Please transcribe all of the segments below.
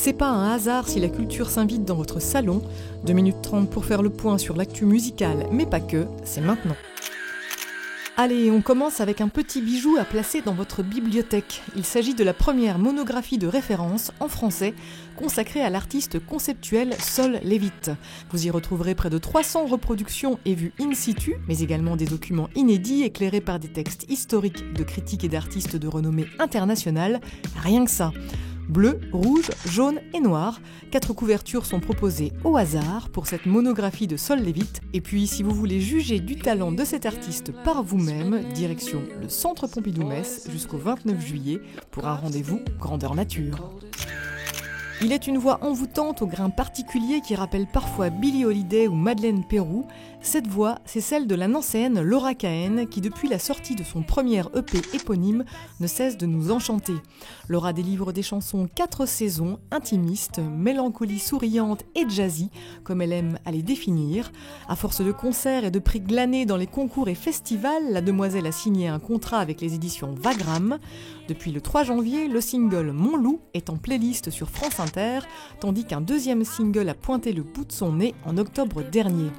C'est pas un hasard si la culture s'invite dans votre salon. 2 minutes 30 pour faire le point sur l'actu musicale, mais pas que, c'est maintenant. Allez, on commence avec un petit bijou à placer dans votre bibliothèque. Il s'agit de la première monographie de référence en français consacrée à l'artiste conceptuel Sol Levitt. Vous y retrouverez près de 300 reproductions et vues in situ, mais également des documents inédits éclairés par des textes historiques de critiques et d'artistes de renommée internationale. Rien que ça. Bleu, rouge, jaune et noir. 4 couvertures sont proposées au hasard pour cette monographie de Sol Levitt. Et puis, si vous voulez juger du talent de cet artiste par vous-même, direction le Centre Pompidou-Metz jusqu'au 29 juillet pour un rendez-vous grandeur nature. Il est une voix envoûtante au grain particulier qui rappelle parfois Billie Holiday ou Madeleine Peyroux. Cette voix, c'est celle de la nancéenne Laura Cahen qui, depuis la sortie de son premier EP éponyme, ne cesse de nous enchanter. Laura délivre des chansons 4 saisons, intimistes, mélancolie souriante et jazzy, comme elle aime à les définir. À force de concerts et de prix glanés dans les concours et festivals, la demoiselle a signé un contrat avec les éditions Wagram. Depuis le 3 janvier, le single Mon Loup est en playlist sur France Inter, tandis qu'un deuxième single a pointé le bout de son nez en octobre dernier.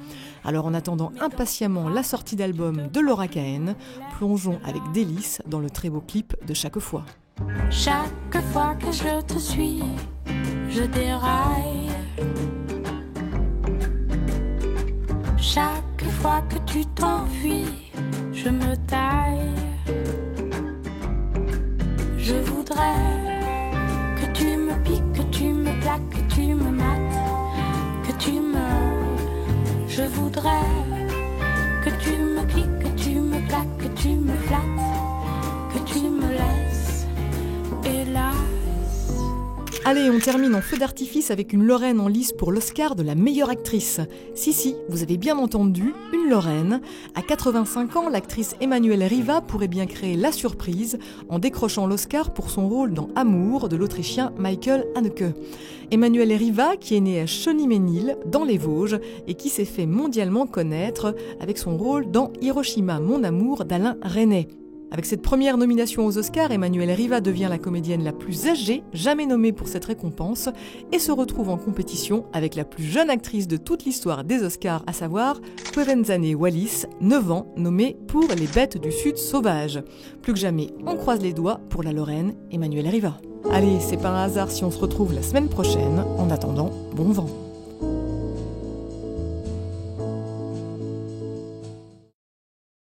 Alors en attendant impatiemment la sortie d'album de Laura Cahen, plongeons avec délice dans le très beau clip de Chaque fois. Chaque fois que je te suis, je déraille. Chaque fois que tu t'enfuis, je me taille. Je voudrais que tu me piques, que tu me plaques, que tu me mates, que tu me... Je voudrais que tu me cliques, que tu me plaques, que tu me flattes, que tu me laisses, hélas. Allez, on termine en feu d'artifice avec une Lorraine en lice pour l'Oscar de la meilleure actrice. Si, vous avez bien entendu, une Lorraine. À 85 ans, l'actrice Emmanuelle Riva pourrait bien créer la surprise en décrochant l'Oscar pour son rôle dans Amour de l'Autrichien Michael Haneke. Emmanuelle Riva, qui est née à Chauny-Ménil, dans les Vosges, et qui s'est fait mondialement connaître avec son rôle dans Hiroshima, mon amour d'Alain Resnais. Avec cette première nomination aux Oscars, Emmanuelle Riva devient la comédienne la plus âgée jamais nommée pour cette récompense et se retrouve en compétition avec la plus jeune actrice de toute l'histoire des Oscars, à savoir Quevenzane Wallis, 9 ans, nommée pour Les Bêtes du Sud sauvages. Plus que jamais, on croise les doigts pour la Lorraine Emmanuelle Riva. Allez, c'est pas un hasard si on se retrouve la semaine prochaine. En attendant, bon vent.